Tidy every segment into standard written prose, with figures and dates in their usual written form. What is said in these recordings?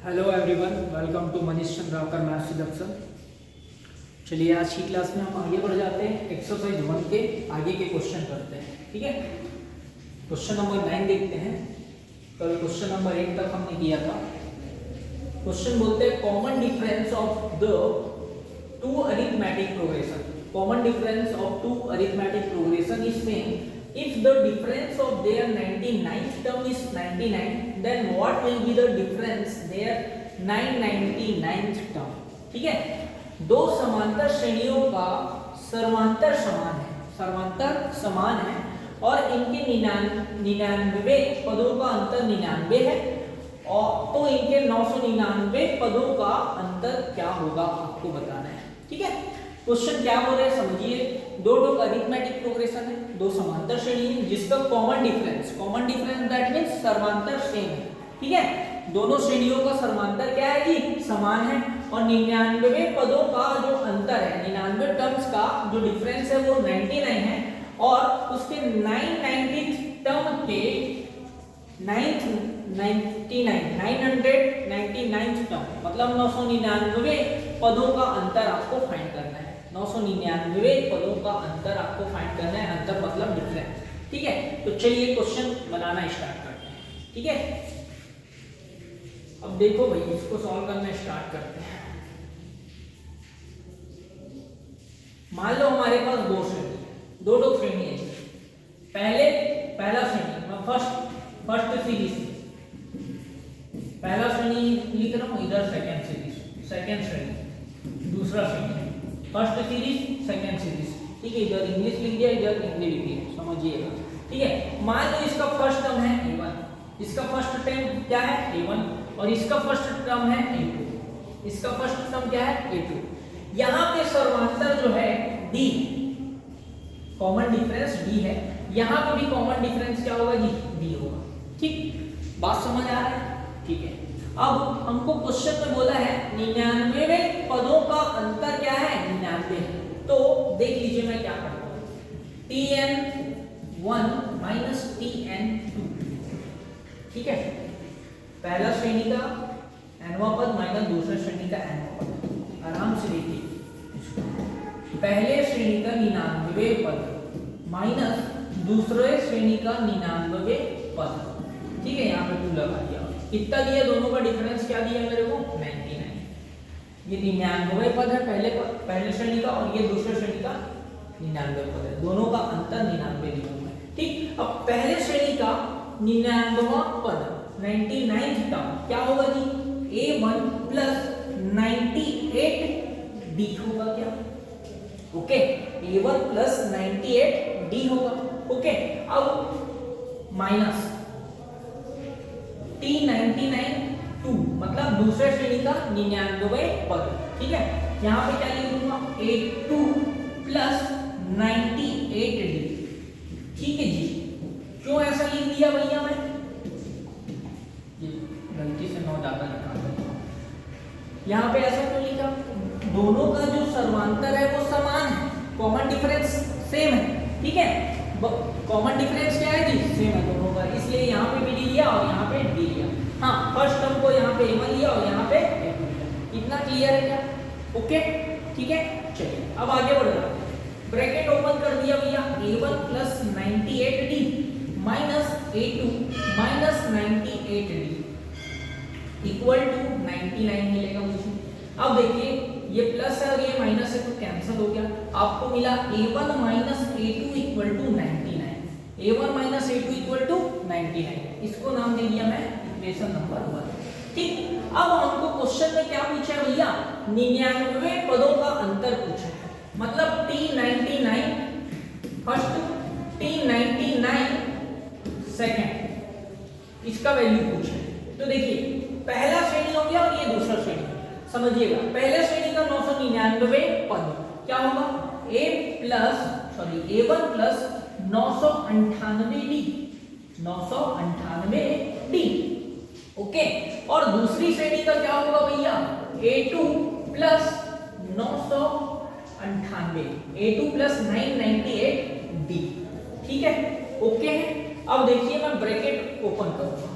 Hello everyone, welcome to Manish Chandrakar maths reduction. चलिए आज की क्लास में हम आगे बढ़ जाते हैं। एक्सरसाइज 1 के आगे के क्वेश्चन करते हैं। ठीक है, क्वेश्चन नंबर 9 देखते हैं। कल क्वेश्चन नंबर 8 तक हमने किया था। क्वेश्चन बोलते हैं common difference of the two arithmetic progression. Common difference of two arithmetic progression is same if the difference of their 99th term is 99, then what will be the difference their 999th term। ठीक है, दो समांतर श्रेणियों का सर्वांतर समान है और इनके 99 पदों का अंतर 99 है, और तो इनके 999 पदों का अंतर क्या होगा आपको बताना है। ठीक है, क्वेश्चन क्या बोल रहे हैं समझिए। दो अरिथमेटिक प्रोग्रेशन है, दो समांतर श्रेणी है जिसका कॉमन डिफरेंस दैट मींस सर्वांतर सेम है। ठीक है, दोनों श्रेणियों का सर्वांतर क्या है जी, समान है, और 99 पदों का जो अंतर है, 99 टर्म्स का जो डिफरेंस है वो 99 है, और उसके 990 टर्म के 999 टर्म मतलब 999 पदों का अंतर आपको फाइंड करना है। 999 पदों का अंतर आपको फाइंड करना है, अंतर मतलब डिफरेंस। ठीक है, तो चलिए क्वेश्चन बनाना स्टार्ट करते हैं। ठीक है, अब देखो भाई, इसको सॉल्व करना स्टार्ट करते हैं। मान लो हमारे पास दो श्रेणी है, दो श्रेणी है। पहला श्रेणी फर्स्ट सीरीज, पहला श्रेणी लिख रहा हूं, इधर सेकंड श्रेणी, दूसरा श्रेणी, फर्स्ट सीरीज सेकंड सीरीज। ठीक है, इधर इंग्लिश लिख दिया, इधर हिंदी लिख दिया, समझिएगा। ठीक है, मान लो इसका फर्स्ट टर्म है a1, इसका फर्स्ट टर्म क्या है a1, और इसका फर्स्ट टर्म है a2, इसका फर्स्ट टर्म क्या है a2। यहाँ पे सर्वांतर जो है d, कॉमन डिफरेंस d है, यहाँ पे भी कॉमन डिफरेंस क्या होगा जी, d होगा। ठीक, बात समझ आ रहा है। ठीक है, अब हमको क्वेश्चन में बोला है 99 पदों का अंतर क्या है, 99 है। तो देख लीजिए मैं क्या करता हूँ, tn1 माइनस tn2। ठीक है, पहला श्रेणी का nवां पद माइनस दूसरा श्रेणी का nवां पद। आराम से देखिए, पहले श्रेणी का 99 पद माइनस दूसरे श्रेणी का 99 पद। ठीक है, यहाँ पे 2 लगा दिया। कितना दिया, दोनों का डिफरेंस क्या दिया मेरे को, 99। ये 99 पद है पहले श्रेणी का, और ये दूसरे श्रेणी का 99 पद है, दोनों का अंतर 99 दिया हुआ है। ठीक, अब पहले श्रेणी का 99वां पद 99th टर्म क्या होगा जी, a1 प्लस 98d होगा क्या। ओके, a1 प्लस 98d होगा। ओके, अब माइनस t99 2 मतलब दूसरे श्रेणी का 99 पद। ठीक है, यहाँ पे क्या लिख दूंगा, a2 प्लस 98d। ठीक है जी, क्यों ऐसा लिख दिया भैया, मैं गलती से 9 ज्यादा लिखा था। यहाँ पे ऐसा क्यों लिखा, दोनों का जो सर्वांतर है वो समान है, कॉमन डिफरेंस सेम है। ठीक है, कॉमन डिफरेंस क्या है जी, सेम है दोनों का, इसलिए यहाँ पे भी लिया और यहाँ पे डी लिया। हाँ, फर्स्ट टर्म को यहाँ पे a1 लिया और यहाँ पे a2 लिया। इतना क्लियर है क्या। ओके, ठीक है, चलिए अब आगे बढ़ रहा है। ब्रैकेट ओपन कर दिया भैया, a1 plus 98d minus a2 minus 98d equal to 99 मिलेगा मुझे। अब देखिए, ये प्लस है और ये माइनस है तो कैंसिल हो गया, आपको मिला a1 minus a2 equal to 99। a1 minus a2 equal to 99, इसको नाम दे दिया मैं इक्वेशन नंबर 1। ठीक, अब हमको क्वेश्चन में क्या पूछा है भैया, 99 पदों का अंतर पूछा है, मतलब t99 फर्स्ट, t99 सेकंड, इसका वैल्यू पूछा है। तो देखिए, पहला श्रेणी हो गया और ये दूसरा श्रेणी, समझिएगा। पहले श्रेणी का 999 पद क्या होगा, a1 plus 998d 998d। Okay, और दूसरी श्रेणी का क्या होगा भैया, a2 plus 998, a2 plus 998d। ठीक है, ओके है। अब देखिए, मैं ब्रैकेट ओपन करूंगा,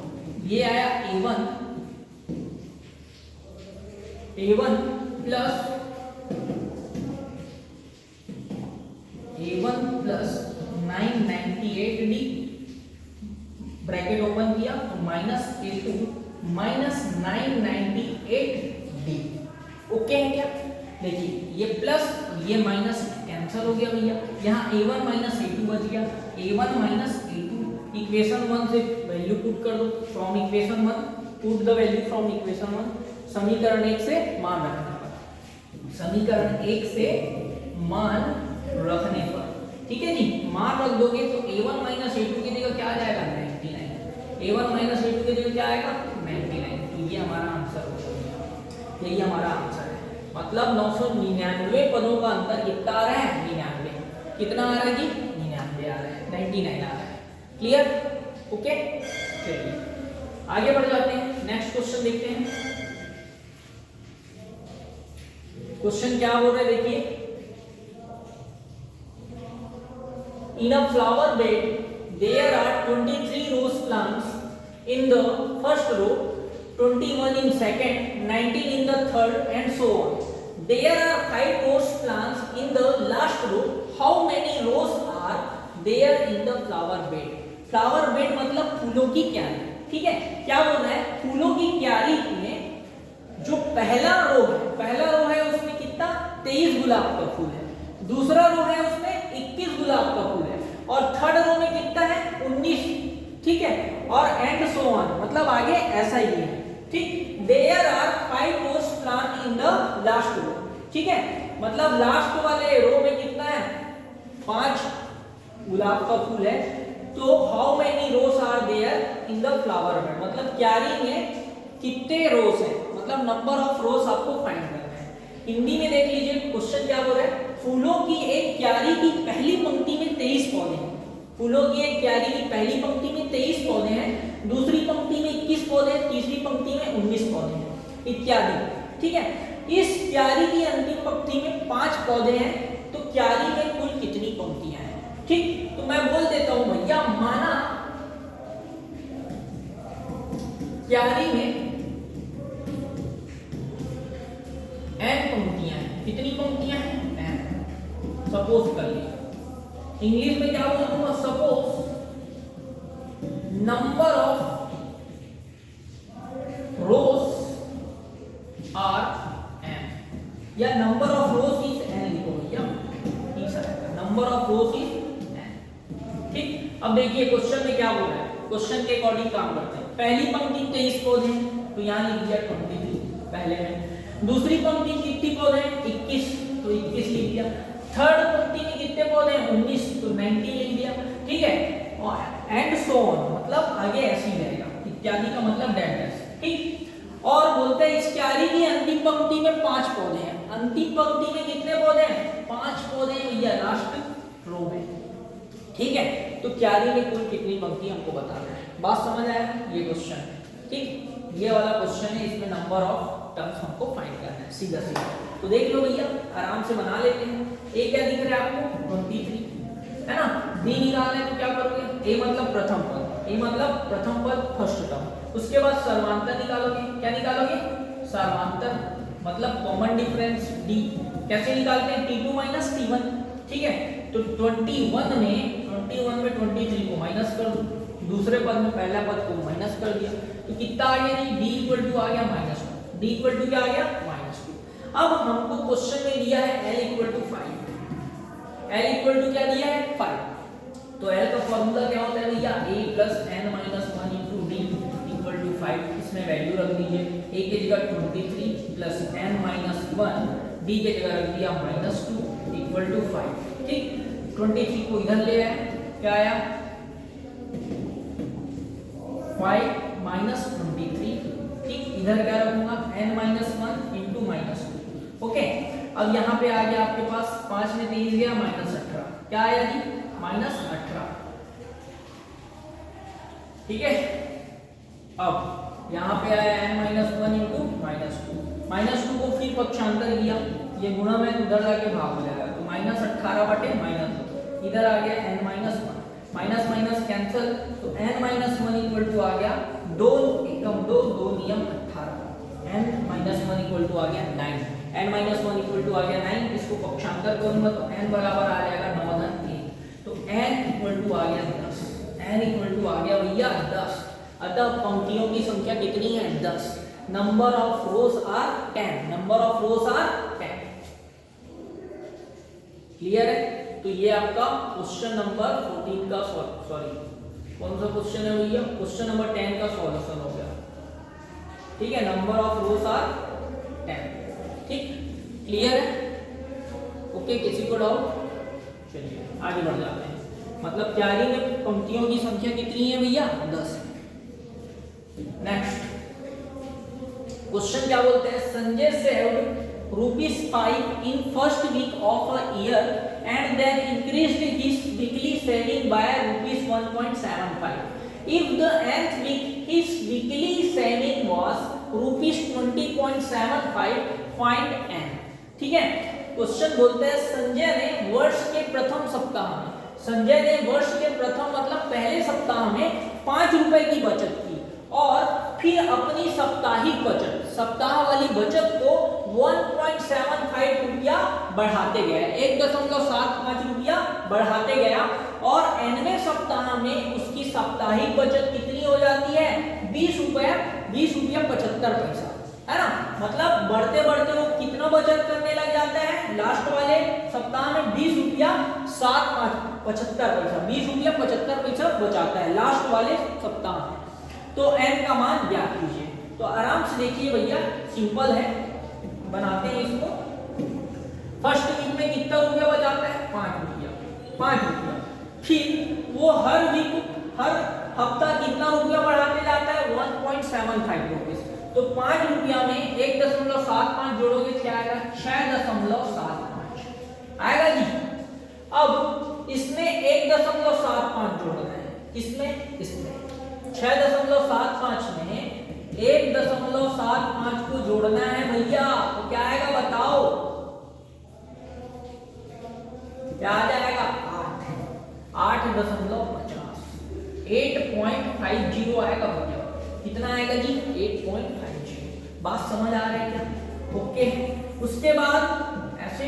ये आया a1 A1 plus A1 + 998D bracket open किया तो minus A2 minus 998D। Okay है क्या? देखिए ये प्लस ये माइनस कैंसिल हो गया भैया, यहाँ A1 माइनस A2 बच गया, A1 माइनस A2। इक्वेशन 1 से वैल्यू पुट कर दो, from equation 1 put the value from equation 1। समीकरण 1 से मान रखने पर, समीकरण 1 से मान रखने पर, ठीक है जी, मान रख दोगे तो A1 माइनस A2 की जगह क्या आ जाएगा 99। A1 माइनस A2 की जगह क्या आएगा 99। तो ये हमारा आंसर हो जाएगा, यही हमारा आंसर है। मतलब 999 पदों का अंतर कितना आ रहा है 99। कितना आ रहा है जी 99 आ रहा है, 99 आ रहा है। क्लियर? ओके, चलिए आगे बढ़ जाते हैं, नेक्स्ट क्वेश्चन देखते हैं। क्वेश्चन क्या बोल रहा है देखिए, in a flower bed there are 23 rose plants in the first row, 21 in second, 19 in the third and so on. There are 5 rose plants in the last row. How many rows are there in the flower bed? flower bed मतलब फूलों की क्यारी, ठीक है। क्या बोल रहा है, फूलों की क्यारी में जो पहला रो है उसमें कितना 23 गुलाब का फूल है, दूसरा रो है उसमें 21 गुलाब का फूल है, और थर्ड रो में कितना है 19, ठीक है, और एंड सो ऑन, मतलब आगे ऐसा ही है, ठीक। There are 5 rose plant in the last row, ठीक है, मतलब लास्ट वाले रो में कितना है 5 गुलाब का फूल है। तो how many rose are there in the flower bed, मतलब क्यारी में कितने रोज है, मतलब नंबर ऑफ रोज आपको फाइंड करना है। हिंदी में देख लीजिए क्वेश्चन क्या बोल रहा है, फूलों की एक क्यारी की पहली पंक्ति में 23 पौधे हैं। फूलों की एक क्यारी की पहली पंक्ति में 23 पौधे हैं, दूसरी पंक्ति में 21 पौधे हैं, तीसरी पंक्ति में 19 पौधे हैं, इत्यादि, ठीक है। इस क्यारी की अंतिम पंक्ति में 5 पौधे हैं, तो क्यारी में कुल कितनी पंक्तियां हैं, ठीक। तो मैं बोल देता हूं भैया, माना क्यारी में n पंक्तियां हैं, कितनी पंक्तियां हैं n, सपोज कर लिया, इंग्लिश में क्या बोलूंगा, suppose number of rose are n, या number of rose is n लिखो भैया, number of rose is n, ठीक। अब देखिए क्वेश्चन में क्या बोल रहा है, क्वेश्चन के अकॉर्डिंग काम करते हैं। पहली पंक्ति 23 पौधे हैं, तो यहां लिख दिया 23 पहले में, दूसरी पंक्ति कितनी पौधे हैं 21, तो 21 लिख दिया, थर्ड पंक्ति में कितने पौधे हैं 19, तो 19 लिख दिया, ठीक है, और एंड सो ऑन, मतलब आगे ऐसे ही रहेगा, इत्यादि का मतलब डेट, ठीक। और बोलते हैं इस क्यारी की अंतिम पंक्ति में 5 पौधे हैं, अंतिम पंक्ति में कितने पौधे हैं 5 पौधे हैं भैया, लास्ट रो में, ठीक है। तो क्यारी में कुल कितनी पंक्ति हमको बताना है, बात समझ आया, ये क्वेश्चन, ठीक, ये वाला क्वेश्चन है, इसमें नंबर ऑफ टर्म्स हमको फाइंड करना है, सीधा सीधा। तो देख लो भैया, आराम से बना लेते हैं। ए क्या दिख रहा है आपको 23, है ना, बी निकालना है तो क्या करोगे, ए मतलब प्रथम पद, ए मतलब प्रथम पद फर्स्ट टर्म, उसके बाद सर्वांतर निकालोगे, क्या निकालोगे सर्वांतर, मतलब कॉमन डिफरेंस डी, कैसे निकालते हैं T2 माइनस T1, ठीक है। तो 21 में 23 को माइनस कर दो, दूसरे पद में पहला पद को माइनस कर दिया, तो कितना आ गया जी d इक्वल टू आ गया -2, d इक्वल टू क्या आ गया -2। अब हमको क्वेश्चन में दिया है l equal to 5, l equal to क्या दिया है 5, तो l का फॉर्मूला क्या होता है भैया a plus n minus 1 into d equal to 5, इसमें वैल्यू रख दीजिए, a की जगह 23 प्लस n माइनस 1, d की जगह रख दिया -2 इक्वल टू 5, ठीक। 23 को इधर ले आए, क्या आया 5 माइनस 23, ठीक, इधर क्या रखूंगा n माइनस 1 इंटू -2, ओके। अब यहाँ पे आ गया आपके पास 5 में 23 गया -18, क्या आया जी -18, ठीक है। अब यहाँ पे आया n माइनस 1 इंटू -2 को फिर पक्षांतर किया, ये गुणा में उधर जाके भाग हो जाएगा, तो -18 बटे -2, इधर आ गया n minus 1, minus minus cancel, तो n माइनस 1 इक्वल टू आ गया 2 एकम 2 2 नियम 18, n माइनस 1 इक्वल टू आ गया 9, n माइनस 1 इक्वल टू आ गया 9, इसको पक्षांतर करूंगा तो n बराबर आ जाएगा 9 धन 1, तो n इक्वल टू आ गया 10, n इक्वल टू आ गया भैया 10। अतः पंक्तियों की संख्या कितनी है 10, number of rose are 10, number of rose are 10। Clear है? तो ये आपका क्वेश्चन नंबर 14 का सॉरी कौन सा क्वेश्चन है भैया, क्वेश्चन नंबर 10 का सॉल्यूशन हो गया। ठीक है, नंबर ऑफ रोज आर 10। ठीक, क्लियर है? ओके, किसी को डाउट? चलिए आगे बढ़ जाते हैं। मतलब तैयारी में पंक्तियों की संख्या कितनी है भैया 10। नेक्स्ट क्वेश्चन क्या बोलते हैं, Sanjay saved ₹5 in first week of a year and then increased his weekly saving by ₹1.75. If the nth week his weekly saving was ₹20.75, find n। ठीक है, क्वेश्चन बोलते हैं संजय ने वर्ष के प्रथम सप्ताह में, संजय ने वर्ष के प्रथम मतलब पहले सप्ताह में 5 रुपए की बचत की और फिर अपनी साप्ताहिक बचत, सप्ताह वाली बचत को 1.75 रुपया बढ़ाते गया, 1.75 रुपया बढ़ाते गया और nवें सप्ताह में उसकी साप्ताहिक बचत कितनी हो जाती है 20 रुपया 75 पैसा, है ना। मतलब बढ़ते बढ़ते वो कितना बचत करने लग जाता है, लास्ट वाले सप्ताह में 20 रुपया 75 पैसा, 20 रुपया 75 पैसा बचाता है लास्ट वाले सप्ताह में। तो n का मान ज्ञात कीजिए। तो आराम से देखिए भैया, सिंपल है, बनाते हैं इसको। फर्स्ट वीक में कितना रुपया बचाता है 5 रुपया, 5 रुपया। फिर वो हर वीक, हर हफ्ता कितना रुपया बढ़ाते जाता है 1.75 रुपीज। तो 5 रुपया में 1.75 जोड़ोगे क्या आएगा 6.75 आएगा जी। अब इसमें 1.75 जोड़ना है, किसमें, इसमें 6.75 में 1.75 को जोड़ना है भैया, तो क्या आएगा बताओ, क्या आ जाएगा 8.50 8.50 आएगा भैया। कितना आएगा जी 8.50। बात समझ आ रही है क्या? ओके, उसके बाद ऐसे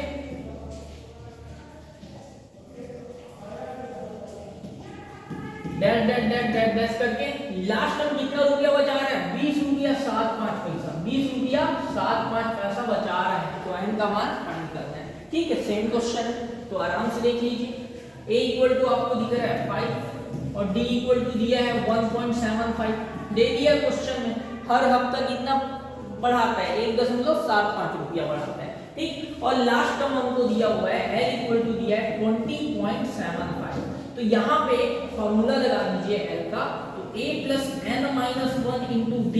dash dash dash dash dash करके लास्ट में कितना रुपया बचा रहा है 20 रुपया 75 पैसा, 20 रुपया 75 पैसा बचा रहा है। तो n का मान फाइंड करना है। ठीक है, सेम क्वेश्चन है, तो आराम से देख लीजिए। a इक्वल टू आपको दिख रहा है 5 और d इक्वल टू दिया है 1.75 दे दिया क्वेश्चन में। हर हफ्ता कितना बढ़ाता है 1.75 रुपया बढ़ाता है। ठीक, और लास्ट टर्म हमको दिया हुआ है l इक्वल टू दिया है 20.75। तो यहाँ पे फॉर्मूला लगा दीजिए l का, तो a plus n minus 1 into d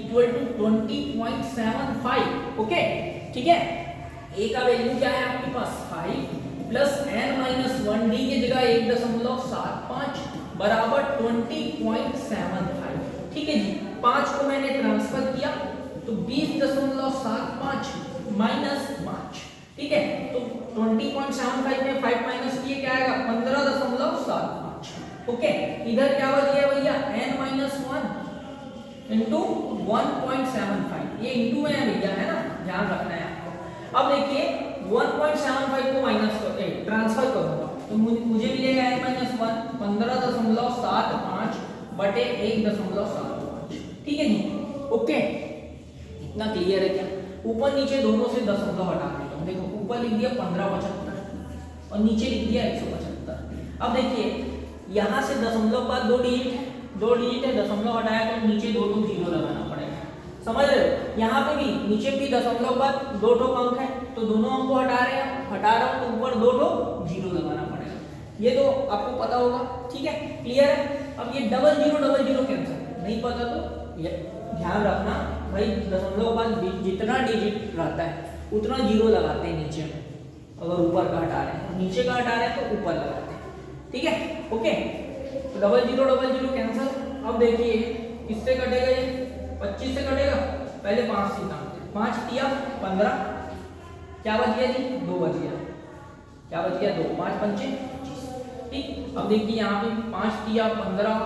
equal to 20.75। Okay, ठीक है, a का वैल्यू क्या है आपके पास 5 प्लस n माइनस 1 d की जगह 1.75 बराबर 20.75। ठीक है जी, 5 को मैंने ट्रांसफर किया तो 20.75 माइनस 5। ठीक है, तो 20.75 में 5 माइनस किए क्या आएगा 15.75। ओके, इधर क्या बच गया भैया n माइनस 1 इंटू 1.75, ये इंटू में भैया है ना, ध्यान रखना है आपको। अब देखिए 1.75 को माइनस करके ट्रांसफर करूंगा तो मुझे मिलेगा n माइनस 1 15.75 बटे 1.75। ठीक है जी, ओके, इतना क्लियर है क्या? ऊपर नीचे दोनों से दशमलव हटा देता हूं। देखो ऊपर लिख दिया 1575 और नीचे लिख दिया 175। अब देखिए यहां से दशमलव बाद 2 डिजिट है, दशमलव हटाया तो नीचे 2 जीरो लगाना पड़ेगा, समझ रहे हो। यहाँ पे भी नीचे भी दशमलव बाद 2 अंक है, तो दोनों अंक को हटा रहा हूं तो ऊपर 2 जीरो लगाना पड़ेगा। ये तो आपको पता होगा। ठीक है, क्लियर है। अब ये डबल जीरो कैंसिल, नहीं पता तो ध्यान रखना भाई, दशमलव बाद जितना डिजिट रहता है उतना जीरो लगाते हैं नीचे में, अगर ऊपर का हटा रहे हैं, नीचे का हटा रहे हैं तो ऊपर लगाते हैं। ठीक है, ओके, तो डबल जीरो कैंसिल। अब देखिए किससे कटेगा, ये 25 से कटेगा, पहले 5 से काटते हैं, 5 दिया 15, क्या बच गया जी 2 बच गया, क्या बच गया 2, 5 पंचे 25। ठीक, अब देखिए यहाँ पे 5 दिया 15,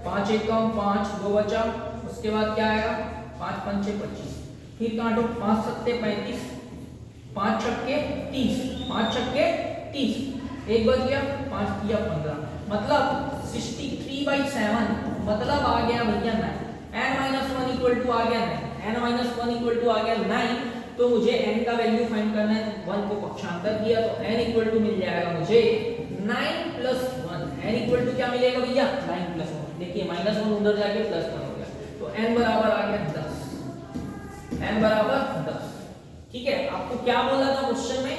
5 एकम 5, 2 बचा, उसके बाद क्या आएगा 5 पंचे 25, फिर काटो 5 सत्ते 35, 5 छक्के 30, 5 छक्के 30, एक बच गया, 5 किया 15, मतलब 63/7, मतलब आ गया भैया 9। n-1 इक्वल टू आ गया 9, n-1 इक्वल टू आ गया 9, तो मुझे n का वैल्यू फाइंड करना है, 1 को पक्षांतर किया तो n इक्वल टू मिल जाएगा मुझे 9 + 1, n इक्वल टू क्या मिलेगा भैया 9 + 1, देखिए -1 उधर जाके +1 हो गया, तो n बराबर आ गया 10, n बराबर 10। ठीक है, आपको क्या बोला था क्वेश्चन में,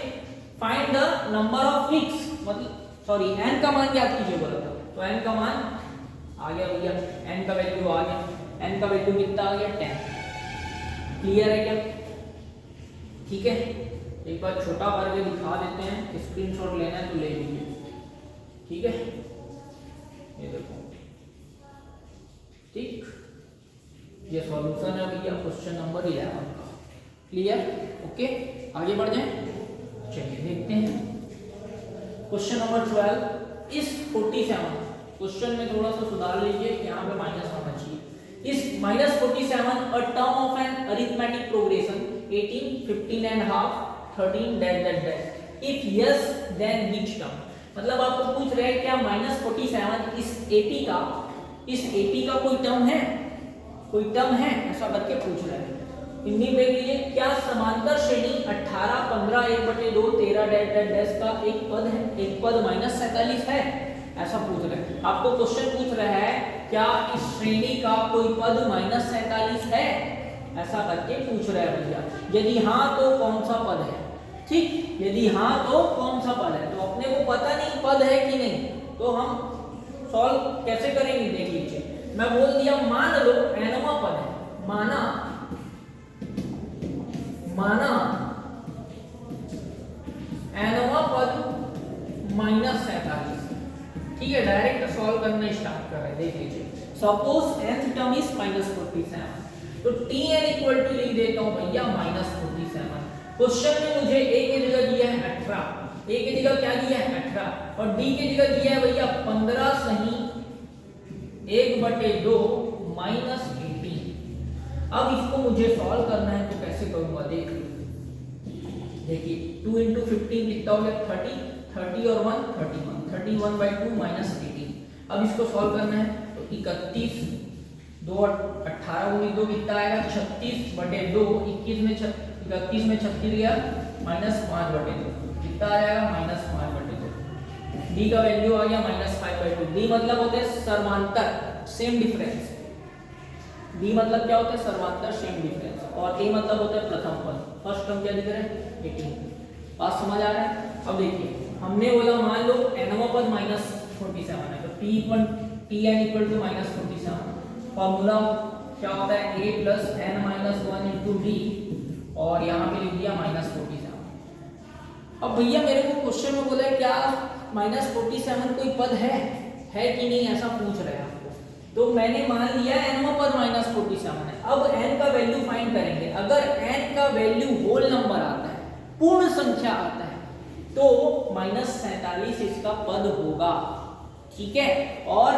find the number of weeks, मतलब सॉरी n का मान ज्ञात कीजिए बोला था, तो n का मान आ गया भैया, n का वैल्यू आ गया, n का वैल्यू कितना आ गया 10। क्लियर है क्या? ठीक है, एक बार छोटा करके दिखा देते हैं, स्क्रीनशॉट लेना है तो ले लीजिए। ठीक है, ये देखो, ठीक, ये सॉल्यूशन है भैया क्वेश्चन नंबर 11 का। क्लियर? ओके, आगे बढ़ जाएं, चलिए देखते हैं क्वेश्चन नंबर 12 इस 47। क्वेश्चन में थोड़ा सा सुधार लीजिए, यहाँ पे माइनस होना चाहिए। इस -47 a term of an arithmetic progression 18, 15.5, 13 dash dash dash, if yes then which term, मतलब आपको पूछ रहे हैं क्या -47 इस AP का कोई टर्म है, कोई टर्म है, ऐसा करके पूछ रहे हैं। हिंदी में लीजिए, क्या समांतर श्रेणी 18, 15, 1/2, 13 डैश डैश डैश का एक पद है, एक पद -47 है, ऐसा पूछ रहे हैं। आपको क्वेश्चन पूछ रहा है क्या इस श्रेणी का कोई पद -47 है, ऐसा करके पूछ रहे हैं भैया। यदि हाँ तो कौन सा पद है, ठीक, यदि हाँ तो कौन सा पद है, तो अपने को पता नहीं पद है कि नहीं, तो हम सॉल्व कैसे करेंगे देख लीजिए। मैं बोल दिया मान लो nवां पद है, माना nवां पद -47, ठीक है, डायरेक्ट सॉल्व करना स्टार्ट कर रहे हैं, देख लीजिए। सपोज nth टर्म इज -47, तो tn इक्वल टू लिख देता हूं भैया -47। क्वेश्चन में मुझे a की जगह दिया है 18, a की जगह क्या दिया है 18, और d की जगह दिया है भैया 15 सही 1/2 -18। अब इसको मुझे सॉल्व करना है, तो कैसे करूंगा देखिए 2 × 15 कितना हो गया 30, 30 और 1 31, 31/2 -18। अब इसको सॉल्व करना है, तो 31 2 18 × 2 कितना आएगा 36/2, 31 में 36 गया -5/2, कितना आ जाएगा -5/2। डी का वैल्यू आ गया -5/2। डी मतलब होते हैं समांतर, सेम डिफरेंस। डी मतलब क्या होता है सर्वांतर सेम डिफरेंस, और ए मतलब होता है प्रथम पद। फर्स्ट टर्म क्या दिख रहा है 18। बात समझ आ रहा है? अब देखिए हमने बोला मान लो nवां पद -47 है, तो tn इक्वल टू -47। फॉर्मूला क्या होता है a + n-1 × d, और यहाँ पे लिख दिया -47। अब भैया मेरे को क्वेश्चन में बोला है क्या -47 कोई पद है कि नहीं, ऐसा पूछ रहे हैं आपको। तो मैंने मान लिया nवां पद -47 है। अब n का वैल्यू फाइंड करेंगे। अगर n का वैल्यू होल नंबर आता है, पूर्ण संख्या आता है, तो -47 इसका पद होगा, ठीक है। और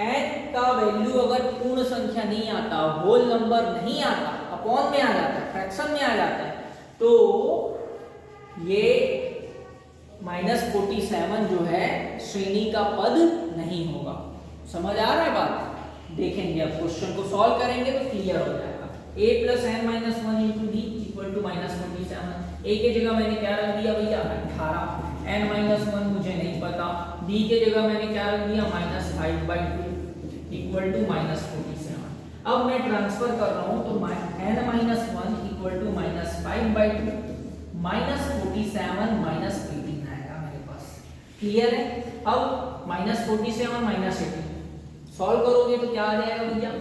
n का वैल्यू अगर पूर्ण संख्या नहीं आता, होल नंबर नहीं आता, अपॉन में आ जाता है, फ्रैक्शन में आ जाता है, तो ये -47 जो है श्रेणी का पद नहीं होगा। समझ आ रहा है बात? देखेंगे अब क्वेश्चन को सॉल्व करेंगे तो क्लियर हो जाएगा। a + n-1 × d equal to -47। a के जगह मैंने क्या रख दिया भैया 18, n-1 मुझे नहीं पता, d के जगह मैंने क्या रख दिया -5/2 इक्वल टू -47। अब मैं ट्रांसफर कर रहा हूं, तो n-1 इक्वल टू -5/2 -47 -18 आएगा मेरे पास। क्लियर है? अब -47 -18 सॉल्व करोगे तो क्या आ जाएगा भैया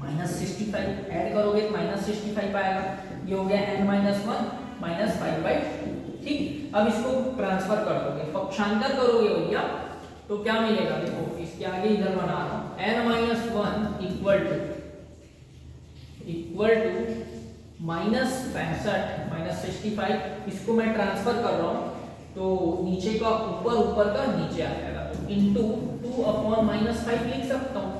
-65, ऐड करोगे तो -65 आएगा। ये हो गया n-1 -5/2, ठीक। अब इसको ट्रांसफर कर दोगे, पक्षांतर करोगे भैया, तो क्या मिलेगा देखो, इसके आगे इधर बना रहा हूं, n-1 इक्वल टू -65 इसको मैं ट्रांसफर कर रहा हूं, तो नीचे का ऊपर का नीचे आ जाएगा, तो इंटू 2/-5 लिख सकता हूं,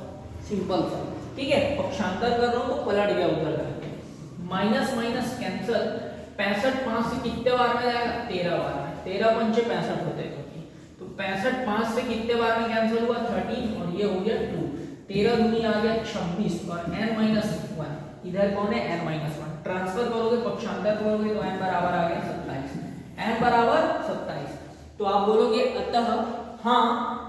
सिंपल सा। ठीक है, पक्षांतर कर रहा हूँ तो पलट गया उधर जाके, माइनस माइनस कैंसल, 65 5 से कितने बार में जाएगा, 13 बार में, 13 पंचे 65 होते हैं, तो 65 5 से कितने बार में कैंसिल हुआ, 13, और ये हो गया 2, 13 दूनी आ गया 26, और n-1 इधर कौन है, n-1, ट्रांसफर करोगे पक्षांतर करोगे तो n बराबर आ गया 27, n बराबर 27। तो आप बोलोगे अतः हाँ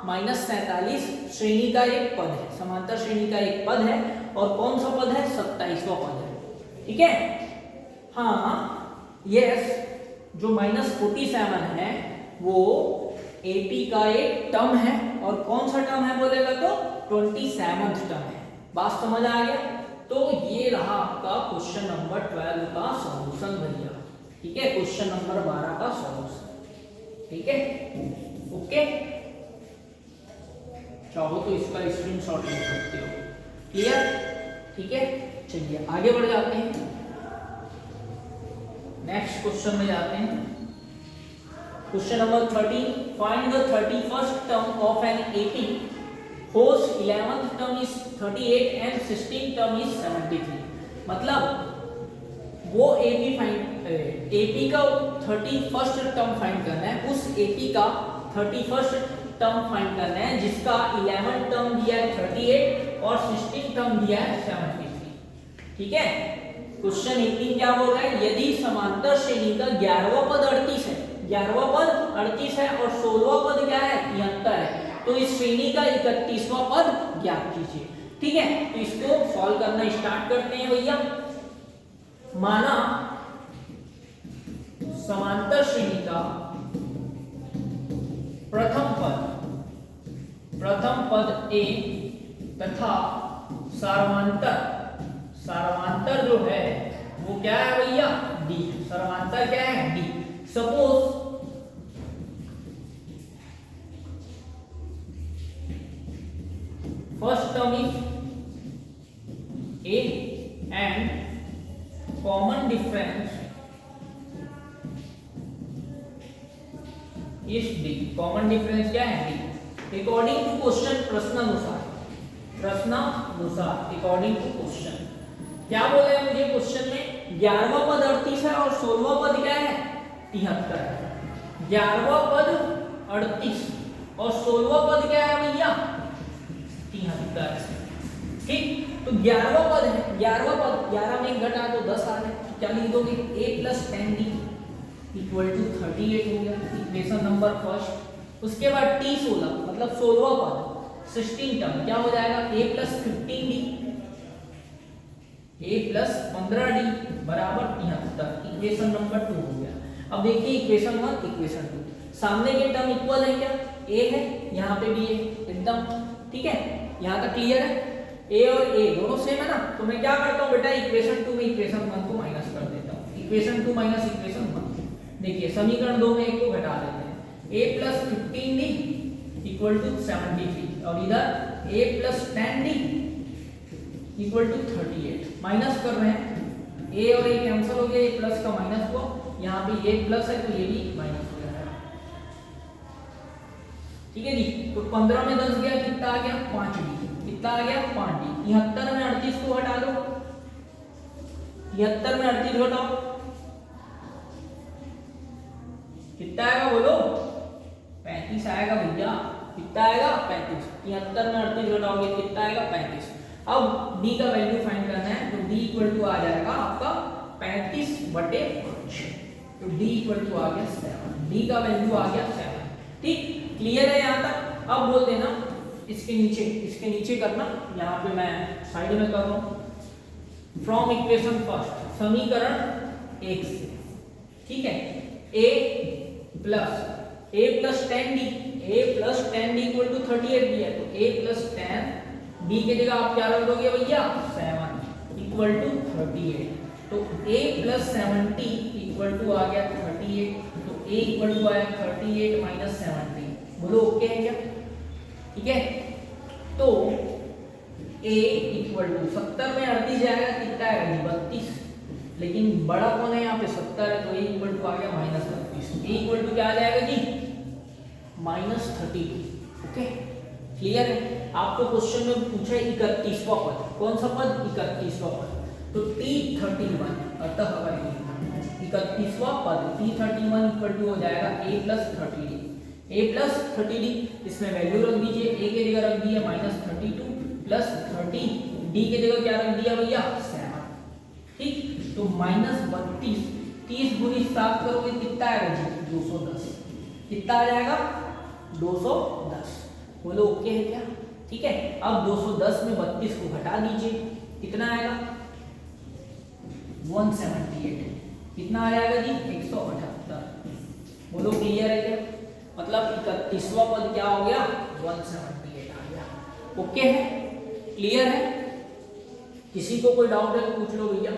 -47 श्रेणी का एक पद है, समांतर श्रेणी का एक पद है, और कौन सा पद है, 27वां पद है, ठीक है। हाँ यस, जो -47 है वो एपी का एक टर्म है, और कौन सा टर्म है बोलेगा तो 27th टर्म है। बात समझ आ गया। तो ये रहा आपका क्वेश्चन नंबर 12 का सॉल्यूशन भैया, ठीक है, क्वेश्चन नंबर 12 का सॉल्यूशन, ठीक है, ओके। चाहो तो इसका स्क्रीनशॉट ले सकते हो, क्लियर, ठीक है। चलिए आगे बढ़ जाते हैं, नेक्स्ट क्वेश्चन में जाते हैं। Question number 13, find the 31st term of an AP whose 11th term is 38 and 16th term is 73। मतलब वो एपी का 31st टर्म फाइंड करना है, उस एपी का 31st टर्म फाइंड करना है जिसका 11th टर्म दिया है 38 और 16th टर्म दिया है 73, ठीक है। क्वेश्चन 18 क्या बोल रहा है, यदि समांतर श्रेणी का 11वां पद 38 है, 11वां पद 38 है और 16वां पद क्या है, 73 है, तो इस श्रेणी का 31वां पद ज्ञात कीजिए, ठीक है। तो इसको सॉल्व करना स्टार्ट करते हैं भैया। माना समांतर श्रेणी का प्रथम पद ए तथा सार्वमांतर जो है वो क्या है भैया, डी, सार्वमांतर क्या है, D. Suppose first term is A and common difference is D। common difference क्या है, D। according to question, प्रश्नानुसार according to question क्या बोला है मुझे क्वेश्चन में, 11वां पद 38 है और 16वां पद क्या है, 73 है। 11वां पद 38 और 16वां पद क्या है भैया, 73, ठीक। तो 11वां पद है, 11वां पद 11 में 1 घटा तो 10 आ गए, तो क्या लिख दोगे, a + 10d = 38 हो गया, इक्वेशन नंबर फर्स्ट। उसके बाद t 16 मतलब 16वां पद 16 टर्म क्या हो जाएगा, a + 15d बराबर 73, इक्वेशन नंबर 2 हो गया। अब देखिए इक्वेशन 1 इक्वेशन 2, सामने के टर्म इक्वल है क्या, a है, यहाँ पे भी है एकदम, ठीक है, यहाँ तक क्लियर है। a और a दोनों सेम है ना, तो मैं क्या करता हूँ बेटा, इक्वेशन 2 में इक्वेशन 1 को माइनस कर देता हूँ, इक्वेशन 2 माइनस इक्वेशन 1। देखिए समीकरण 2 में 1 को घटा देते हैं, a + 15d = 73, और इधर a + 10d = 38, माइनस कर रहे हैं, a और a कैंसिल हो गया, a प्लस का माइनस हुआ, यहाँ पे ये प्लस है तो ये भी माइनस हो जाएगा, ठीक है जी। तो 15 में 10 गया, कितना आ गया, 5d, कितना आ गया, 5d। 73 में 38 को हटा दो, 73 में 38 घटाओ, कितना आएगा बोलो, 35 आएगा भैया, कितना आएगा, 35। 73 में 38 घटाओगे कितना आएगा, 35। अब d का वैल्यू फाइंड करना है, तो d = आ जाएगा आपका 35/5, तो d = आ गया 7, d का वैल्यू आ गया 7, ठीक, क्लियर है यहाँ तक। अब बोल देना इसके नीचे करना, यहाँ पे मैं साइड में कर रहा हूँ। फ्रॉम इक्वेशन फर्स्ट, समीकरण 1 से, ठीक है, a + 10d = 38 दिया है, तो a + 10 d की जगह आप क्या रख दोगे भैया, 7 = 38, तो a + 70 = आ गया 38, तो a = आया 38 - 70, बोलो ओके है क्या, ठीक है। तो a = 70 में 38 जाएगा, कितना आएगा, 32, लेकिन बड़ा कौन है यहाँ पे, 70 है, तो a = आ गया -32, a = क्या आ जाएगा जी, -32, ओके, क्लियर है। आपको क्वेश्चन में पूछा है 31वां पद, कौन सा पद? 31वां पद। तो T31 अतः 31वां पद T31 इक्वल टू हो जाएगा a plus 30d। a plus 30d इसमें वैल्यू रख दीजिए, a की जगह रख दिया -32 प्लस 30, d की जगह क्या रख दिया भैया 7। ठीक, तो -32, 30 गुनी 7 करोगे कितना आएगा जी? 210। कितना आ जाएगा? 210। बोलो ओके है क्या? ठीक है, अब 210 में 32 को घटा दीजिए, कितना आएगा? 178। कितना आ जाएगा जी? 178। बोलो क्लियर है क्या? मतलब 31वां पद क्या हो गया? 178 आ गया। ओके है, क्लियर है? किसी को कोई डाउट है तो पूछ लो भैया।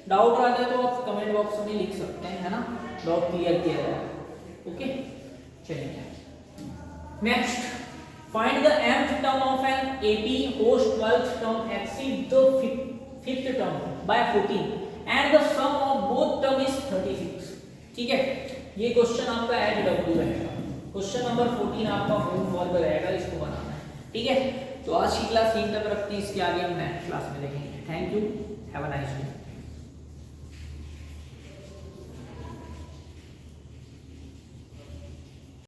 डाउट आता है तो आप कमेंट बॉक्स में लिख सकते हैं, है ना? डाउट क्लियर किया जाए। ओके, चलिए next, find the mth term of an AP whose 12th term exceeds the 5th term by 14 and the sum of both term is 36। ठीक है, ये क्वेश्चन आपका एड डब्ल्यू रहेगा। क्वेश्चन नंबर 14 आपका home work रहेगा, इसको बनाना है। ठीक है, तो आज की क्लास यहीं तक रखते हैं, इसके आगे हम नेक्स्ट क्लास में देखेंगे। Thank you, have a nice day.